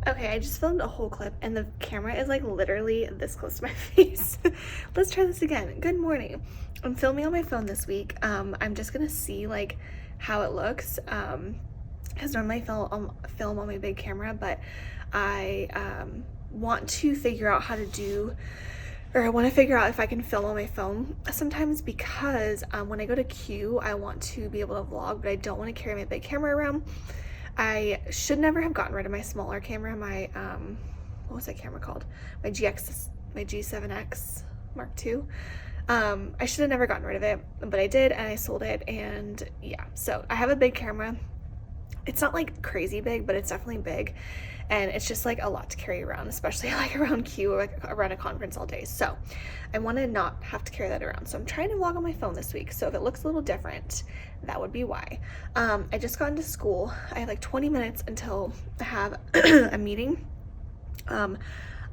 Okay, I just filmed a whole clip and the camera is like literally this close to my face. Let's try this again. Good morning. I'm filming on my phone this week. I'm just gonna see like how it looks. Because normally I film on my big camera, but I want to figure out how to do, or I want to figure out if I can film on my phone sometimes, because when I go to Q, I want to be able to vlog, but I don't want to carry my big camera around. I should never have gotten rid of my smaller camera, my what was that camera called? My G7X Mark II. I should have never gotten rid of it, but I did, and I sold it, and yeah. So I have a big camera. It's not like crazy big, but it's definitely big, and it's just like a lot to carry around, especially like around Q or like around a conference all day. So I want to not have to carry that around. So I'm trying to vlog on my phone this week. So if it looks a little different, that would be why. I just got into school. I have like 20 minutes until I have a meeting.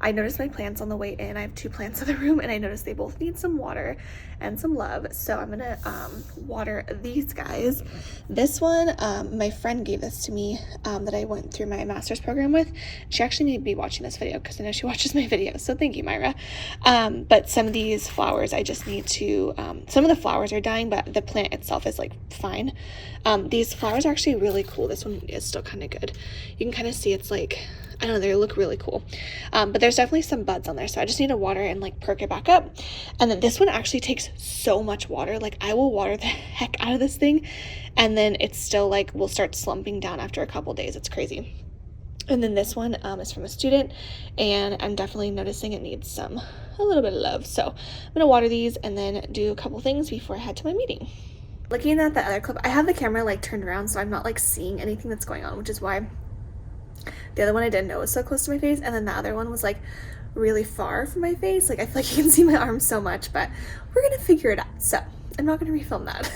I noticed my plants on the way in. I have 2 plants in the room, and I noticed they both need some water and some love. So I'm gonna water these guys. This one, my friend gave this to me that I went through my master's program with. She actually may be watching this video because I know she watches my videos. So thank you, Myra. But some of these flowers, I just need to, some of the flowers are dying, but the plant itself is like fine. These flowers are actually really cool. This one is still kind of good. You can kind of see it's like, I don't know, they look really cool. But there's definitely some buds on there, so I just need to water and like perk it back up. And then this one actually takes so much water. Like I will water the heck out of this thing, and then it's still like will start slumping down after a couple days. It's crazy. And then this one is from a student, and I'm definitely noticing it needs a little bit of love. So I'm gonna water these and then do a couple things before I head to my meeting. Looking at the other clip, I have the camera like turned around, so I'm not like seeing anything that's going on, which is why the other one I didn't know was so close to my face, and then the other one was like really far from my face. Like I feel like you can see my arms so much, but we're gonna figure it out. So I'm not gonna refilm that.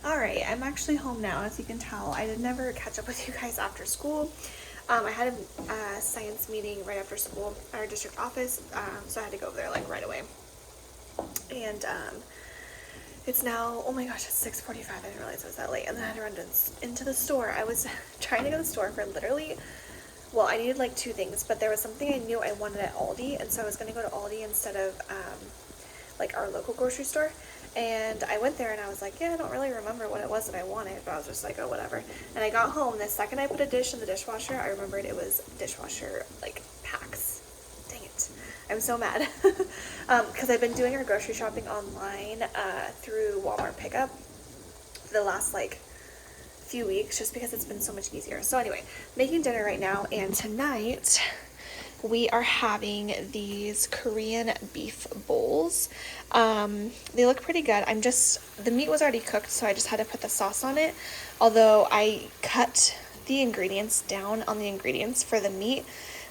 Alright, I'm actually home now. As you can tell, I did never catch up with you guys after school. I had a science meeting right after school at our district office, so I had to go over there like right away. And it's now, oh my gosh, it's 6:45. I didn't realize it was that late. And then I had to run into the store. I was trying to go to the store for literally, well, I needed like 2 things, but there was something I knew I wanted at Aldi, and so I was going to go to Aldi instead of like our local grocery store. And I went there and I was like, yeah, I don't really remember what it was that I wanted, but I was just like, oh, whatever. And I got home, the second I put a dish in the dishwasher, I remembered it was dishwasher like packs. Dang it. I'm so mad. Because I've been doing our grocery shopping online through Walmart pickup for the last like few weeks, just because it's been so much easier. So anyway, making dinner right now, and tonight we are having these Korean beef bowls. They look pretty good. The meat was already cooked, so I just had to put the sauce on it. Although I cut the ingredients down on the ingredients for the meat.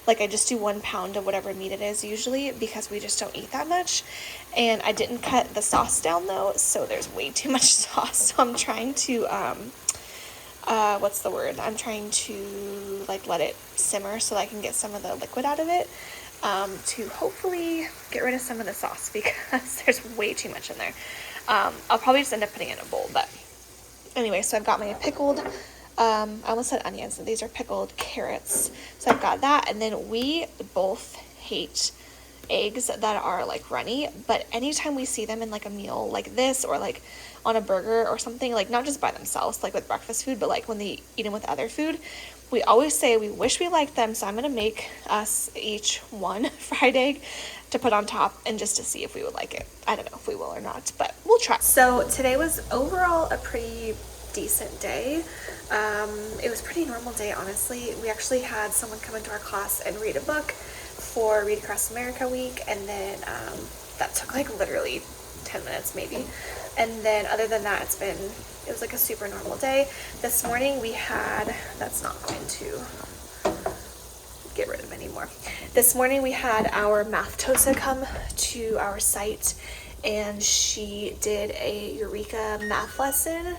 Like I just do 1 pound of whatever meat it is usually, because we just don't eat that much. And I didn't cut the sauce down though, so there's way too much sauce. So I'm trying to, what's the word? I'm trying to like let it simmer so that I can get some of the liquid out of it, to hopefully get rid of some of the sauce, because there's way too much in there. I'll probably just end up putting it in a bowl, but anyway, so I've got my pickled, I almost said onions, and these are pickled carrots. So I've got that, and then we both hate eggs that are like runny, but anytime we see them in like a meal like this, or like on a burger or something, like not just by themselves like with breakfast food, but like when they eat them with other food, we always say we wish we liked them. So I'm gonna make us each one fried egg to put on top, and just to see if we would like it. I don't know if we will or not, but we'll try. So today was overall a pretty decent day. It was a pretty normal day, honestly. We actually had someone come into our class and read a book for Read Across America week, and then that took like literally 10 minutes maybe. And then other than that, it was like a super normal day. This morning we had, that's not going to get rid of anymore. This morning we had our math TOSA come to our site, and she did a Eureka math lesson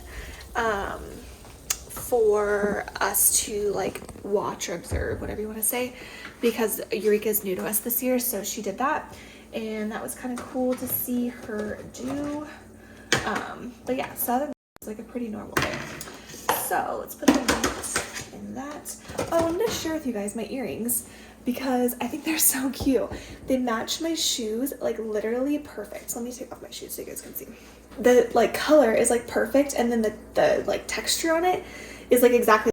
for us to like watch or observe, whatever you want to say, because Eureka is new to us this year. So she did that, and that was kind of cool to see her do. But yeah, so other than that, it was like a pretty normal day. So let's put the notes in that. Oh, I wanted to share with you guys my earrings because I think they're so cute. They match my shoes like literally perfect. So let me take off my shoes so you guys can see. The like color is like perfect, and then the like texture on it is like exactly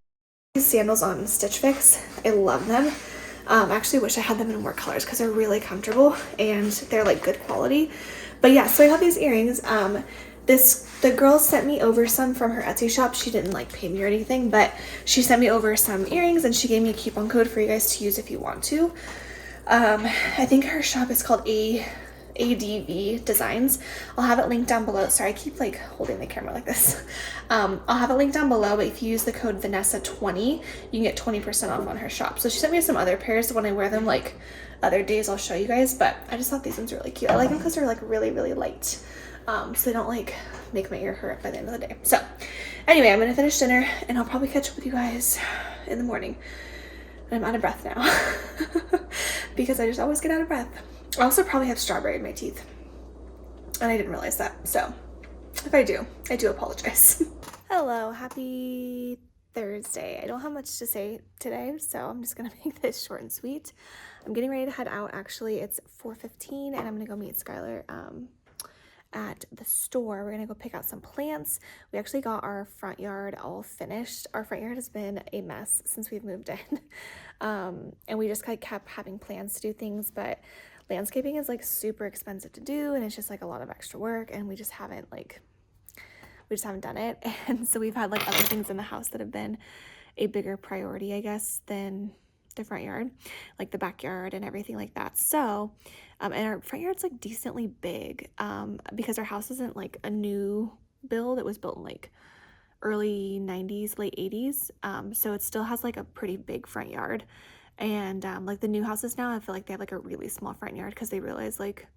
these sandals on Stitch Fix. I love them. I actually wish I had them in more colors because they're really comfortable and they're like good quality. But yeah, so I got these earrings. The girl sent me over some from her Etsy shop. She didn't like pay me or anything, but she sent me over some earrings and she gave me a coupon code for you guys to use if you want to. I think her shop is called ADV Designs. I'll have it linked down below. Sorry, I keep like holding the camera like this. I'll have it linked down below, but if you use the code Vanessa20, you can get 20% off on her shop. So she sent me some other pairs. When I wear them like other days, I'll show you guys, but I just thought these ones were really cute. I like them because they're like really, really light. So they don't like make my ear hurt by the end of the day. So anyway, I'm gonna finish dinner and I'll probably catch up with you guys in the morning. I'm out of breath now because I just always get out of breath. I also probably have strawberry in my teeth and I didn't realize that. So if I do apologize. Hello, happy Thursday. I don't have much to say today, so I'm just gonna make this short and sweet. I'm getting ready to head out. Actually, it's 4:15 and I'm gonna go meet Skylar at the store. We're gonna go pick out some plants. We actually got our front yard all finished. Our front yard has been a mess since we've moved in. And we just kind of kept having plans to do things, but landscaping is like super expensive to do and it's just like a lot of extra work, and we just haven't done it. And so we've had like other things in the house that have been a bigger priority, I guess, than the front yard, like the backyard and everything like that. So and our front yard's like decently big because our house isn't like a new build. It was built in like early 90s, late 80s. So it still has like a pretty big front yard. And like the new houses now, I feel like they have like a really small front yard because they realize like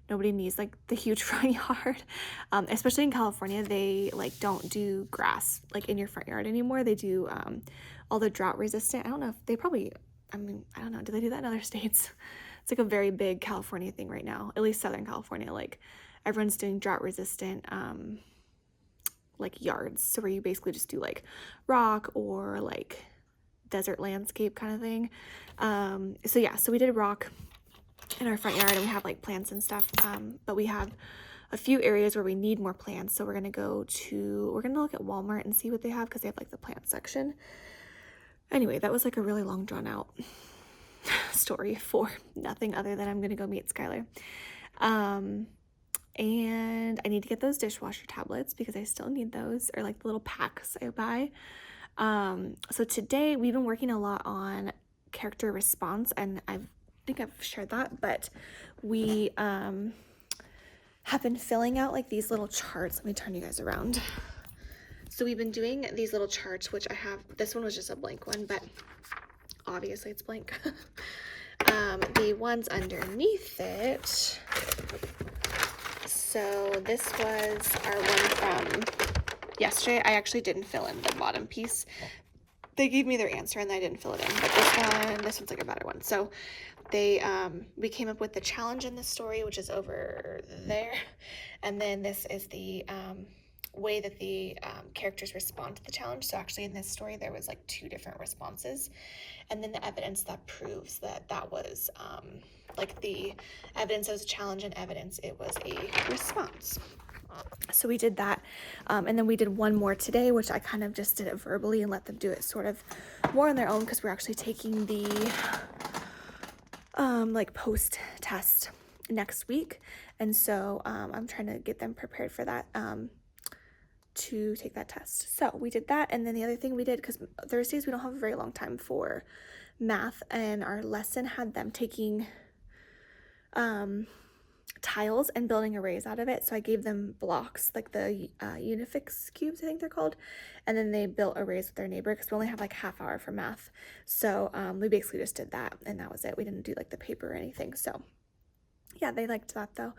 nobody needs like the huge front yard. Especially in California, they like don't do grass like in your front yard anymore. They do all the drought resistant. I don't know if they probably, I don't know, do they do that in other states? It's like a very big California thing right now, at least Southern California. Like everyone's doing drought resistant like yards. So where you basically just do like rock or like desert landscape kind of thing. So yeah, so we did rock in our front yard and we have like plants and stuff. But we have a few areas where we need more plants. So we're gonna look at Walmart and see what they have because they have like the plant section. Anyway, that was like a really long drawn out story for nothing other than I'm gonna go meet Skylar. And I need to get those dishwasher tablets because I still need those, or like the little packs I buy. So today we've been working a lot on character response, and I think I've shared that, but we have been filling out like these little charts. Let me turn you guys around. So we've been doing these little charts, which I have, this one was just a blank one, but obviously it's blank. The ones underneath it, so this was our one from yesterday. I actually didn't fill in the bottom piece. They gave me their answer and I didn't fill it in, but this one's like a better one. So we came up with the challenge in the story, which is over there, and then this is the way that the characters respond to the challenge. So actually in this story there was like 2 different responses, and then the evidence that proves that was like the evidence as a challenge and evidence it was a response. So we did that, and then we did one more today, which I kind of just did it verbally and let them do it sort of more on their own because we're actually taking the like post test next week, and so I'm trying to get them prepared for that to take that test. So we did that, and then the other thing we did, because Thursdays we don't have a very long time for math, and our lesson had them taking tiles and building arrays out of it. So I gave them blocks, like the Unifix cubes, I think they're called, and then they built arrays with their neighbor because we only have like half hour for math. So we basically just did that, and that was it. We didn't do like the paper or anything. So yeah, they liked that though.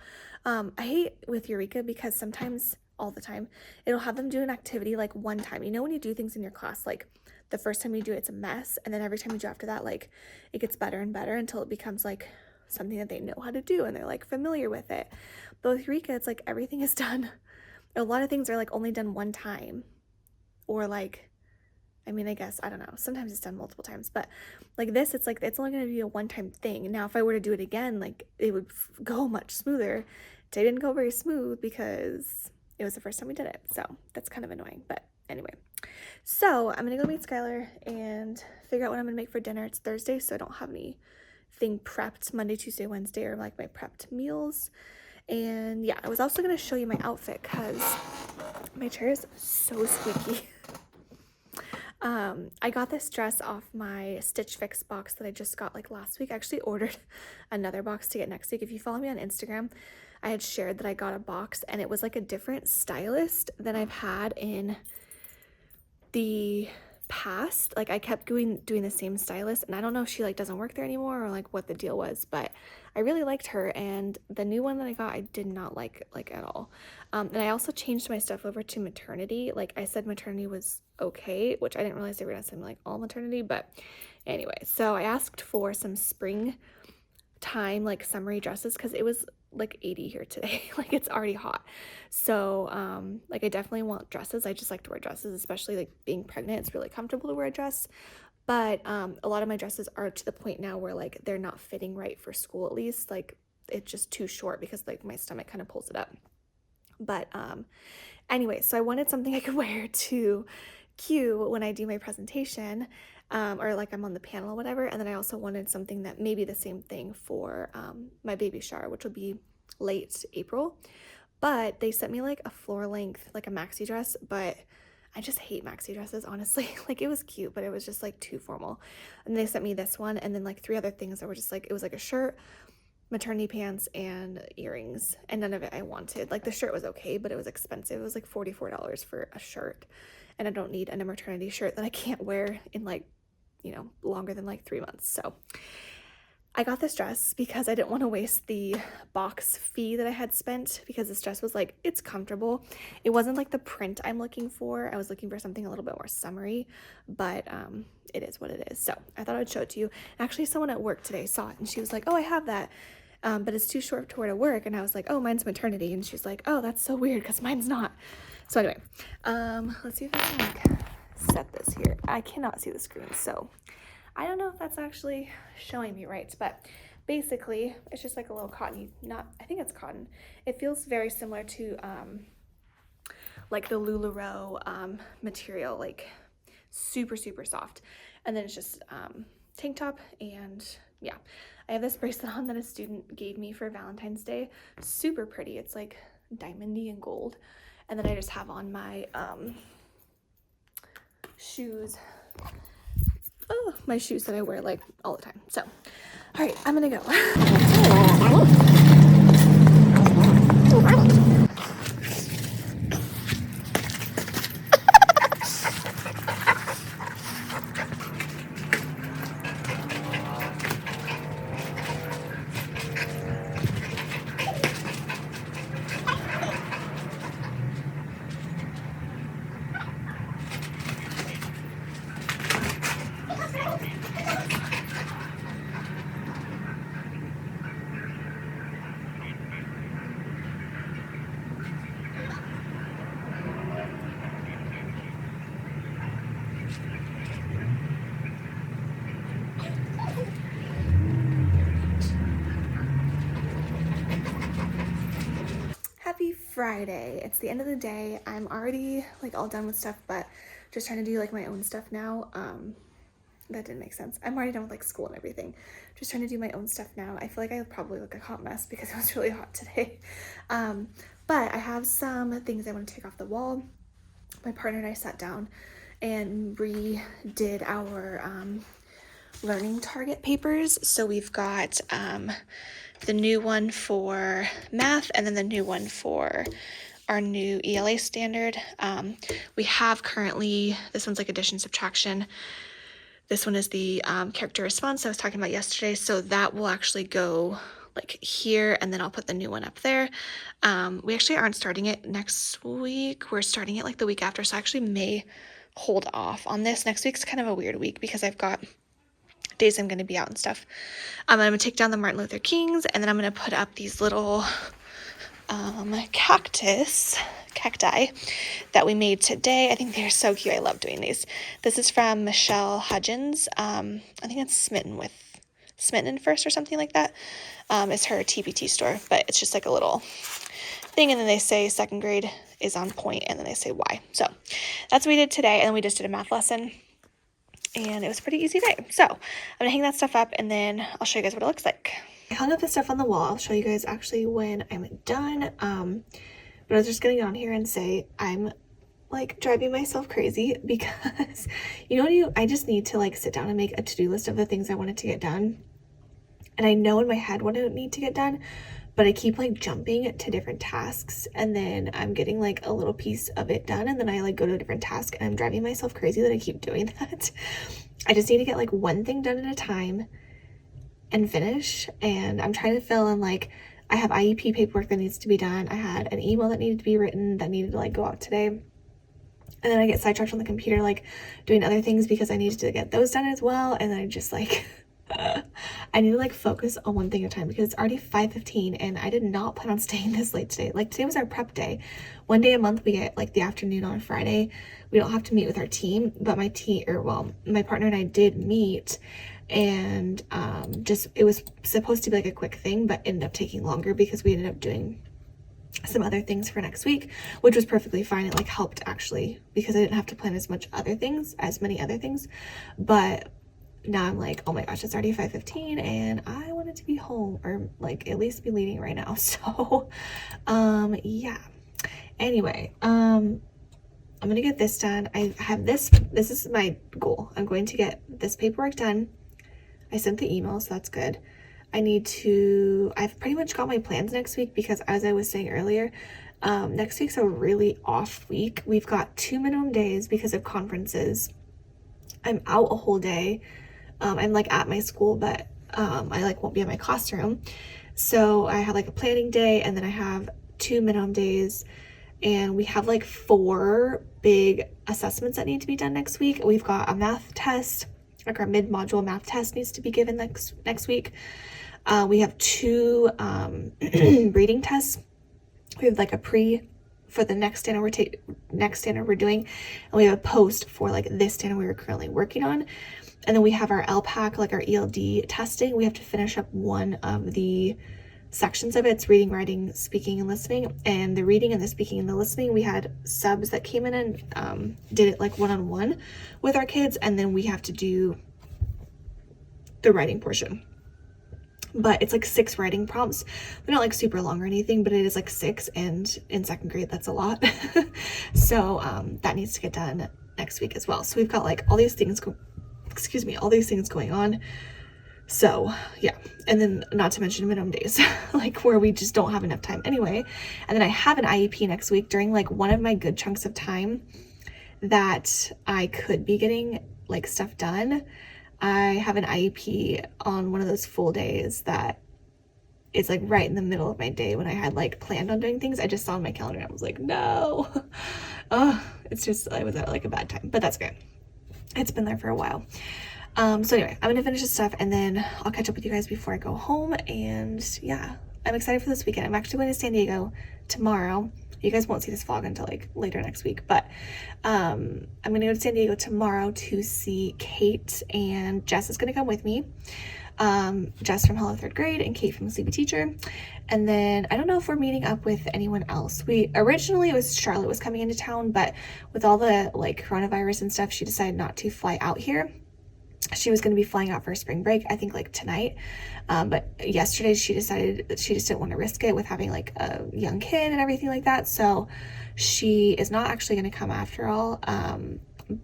I hate with Eureka because sometimes, all the time, it'll have them do an activity like one time. You know, when you do things in your class, like the first time you do it, it's a mess, and then every time you do after that, like it gets better and better until it becomes like something that they know how to do and they're like familiar with it. But with Eureka, it's like everything is done. A lot of things are like only done one time, or like, I mean, I guess, I don't know, sometimes it's done multiple times, but like this, it's like it's only going to be a one-time thing. Now if I were to do it again, like it would go much smoother. Today didn't go very smooth because it was the first time we did it, so that's kind of annoying. But anyway, so I'm gonna go meet Skylar and figure out what I'm gonna make for dinner. It's Thursday, so I don't have anything prepped Monday, Tuesday, Wednesday, or like my prepped meals. And yeah, I was also gonna show you my outfit because my chair is so squeaky. I got this dress off my Stitch Fix box that I just got like last week. I actually ordered another box to get next week. If you follow me on Instagram, I had shared that I got a box, and it was like a different stylist than I've had in the past. Like I kept doing the same stylist, and I don't know if she like doesn't work there anymore or like what the deal was, but I really liked her. And the new one that I got, I did not like at all. And I also changed my stuff over to maternity. Like I said maternity was okay, which I didn't realize they were gonna send me like all maternity, but anyway, so I asked for some spring time like summery dresses because it was like 80 here today. Like it's already hot, so like I definitely want dresses. I just like to wear dresses, especially like being pregnant. It's really comfortable to wear a dress, but a lot of my dresses are to the point now where like they're not fitting right for school. At least like it's just too short because like my stomach kind of pulls it up. But anyway, so I wanted something I could wear to Q when I do my presentation, or like I'm on the panel or whatever. And then I also wanted something that maybe the same thing for my baby shower, which will be late April. But they sent me like a floor length, like a maxi dress, but I just hate maxi dresses, honestly. Like it was cute, but it was just like too formal. And they sent me this one and then like 3 other things that were just like, it was like a shirt, maternity pants, and earrings, and none of it I wanted. Like the shirt was okay, but it was expensive. It was like $44 for a shirt, and I don't need a maternity shirt that I can't wear in like, you know, longer than like 3 months. So I got this dress because I didn't want to waste the box fee that I had spent, because this dress was like, it's comfortable. It wasn't like the print I'm looking for. I was looking for something a little bit more summery, but it is what it is. So I thought I'd show it to you. Actually, someone at work today saw it and she was like, oh, I have that, but it's too short to wear to work. And I was like, oh, mine's maternity. And she's like, oh, that's so weird because mine's not. So anyway, let's see if I can like set this here. I cannot see the screen, so I don't know if that's actually showing me right, but basically it's just like a little cotton, I think it's cotton. It feels very similar to like the LuLaRoe material, like super, super soft. And then it's just tank top, and yeah. I have this bracelet on that a student gave me for Valentine's Day. Super pretty. It's like diamondy and gold. And then I just have on my shoes. Oh, my shoes that I wear like all the time. So, all right, I'm gonna go. Happy Friday. It's the end of the day. I'm already like all done with stuff, but just trying to do like my own stuff now. That didn't make sense. I'm already done with like school and everything. Just trying to do my own stuff now. I feel like I probably look a hot mess because it was really hot today. But I have some things I want to take off the wall. My partner and I sat down and redid our learning target papers. So we've got the new one for math and then the new one for our new ELA standard. We have currently, this one's like addition, subtraction. This one is the character response I was talking about yesterday. So that will actually go like here, and then I'll put the new one up there. We actually aren't starting it next week. We're starting it like the week after. So I actually may hold off on this. Next week's kind of a weird week because I've got days I'm going to be out and stuff. I'm going to take down the Martin Luther Kings, and then I'm going to put up these little cacti that we made today. I think they're so cute. I love doing these. This is from Michelle Hudgens. I think it's Smitten First or something like that. It's her TPT store, but it's just like a little thing, and then they say second grade is on point, and then they say why. So that's what we did today, and then we just did a math lesson, and it was a pretty easy day. So I'm gonna hang that stuff up, and then I'll show you guys what it looks like. I hung up the stuff on the wall. I'll show you guys actually when I'm done. But I was just gonna get on here and say I'm like driving myself crazy because I just need to like sit down and make a to-do list of the things I wanted to get done. And I know in my head what I need to get done, but I keep like jumping to different tasks, and then I'm getting like a little piece of it done, and then I like go to a different task, and I'm driving myself crazy that I keep doing that. I just need to get like one thing done at a time and finish. And I'm trying to fill in, like, I have IEP paperwork that needs to be done. I had an email that needed to be written that needed to like go out today. And then I get sidetracked on the computer, like doing other things because I needed to get those done as well. And then I just like, I need to like focus on one thing at a time because it's already 5:15 and I did not plan on staying this late today. Like today was our prep day. One day a month we get like the afternoon on Friday. We don't have to meet with our team, but my partner and I did meet, and it was supposed to be like a quick thing, but ended up taking longer because we ended up doing some other things for next week, which was perfectly fine. It like helped actually because I didn't have to plan as many other things. But now I'm like, oh my gosh, it's already 5:15 and I wanted to be home, or like at least be leaving right now. So yeah, anyway, I'm gonna get this done. I have this is my goal. I'm going to get this paperwork done. I sent the email, so that's good. I've pretty much got my plans next week because, as I was saying earlier, next week's a really off week. We've got 2 minimum days because of conferences. I'm out a whole day. I'm like at my school, but I like won't be in my classroom. So I have like a planning day, and then I have 2 minimum days, and we have like 4 big assessments that need to be done next week. We've got a math test, like our mid-module math test needs to be given next week. We have 2 reading tests. We have like a pre for the next standard we're doing, and we have a post for like this standard we were currently working on. And then we have our LPAC, like our ELD testing. We have to finish up one of the sections of it. It's reading, writing, speaking, and listening. And the reading and the speaking and the listening, we had subs that came in and did it like one-on-one with our kids, and then we have to do the writing portion. But it's like 6 writing prompts. They're not like super long or anything, but it is like 6, and in second grade that's a lot. So that needs to get done next week as well. So we've got like all these things going on. So yeah, and then not to mention minimum days, like where we just don't have enough time anyway. And then I have an IEP next week during like one of my good chunks of time that I could be getting like stuff done. I have an IEP on one of those full days that is like right in the middle of my day when I had like planned on doing things. I just saw on my calendar and I was like, no. I was at like a bad time, but that's good. It's been there for a while. So anyway, I'm gonna finish this stuff and then I'll catch up with you guys before I go home. And yeah, I'm excited for this weekend. I'm actually going to San Diego tomorrow. You guys won't see this vlog until like later next week, but I'm gonna go to San Diego tomorrow to see Kate, and Jess is gonna come with me. Jess from Hello Third Grade and Kate from Sleepy Teacher. And then I don't know if we're meeting up with anyone else. Originally it was Charlotte was coming into town, but with all the like coronavirus and stuff, she decided not to fly out here. She was going to be flying out for spring break, I think like tonight. But yesterday she decided that she just didn't want to risk it with having like a young kid and everything like that. So she is not actually going to come after all.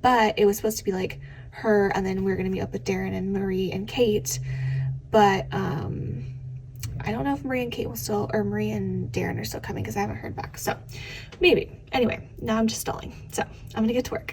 But it was supposed to be like her, and then we're gonna meet up with Darren and Marie and Kate. But I don't know if Marie and Kate will still, or Marie and Darren are still coming because I haven't heard back. So maybe. Anyway, now I'm just stalling. So I'm gonna get to work.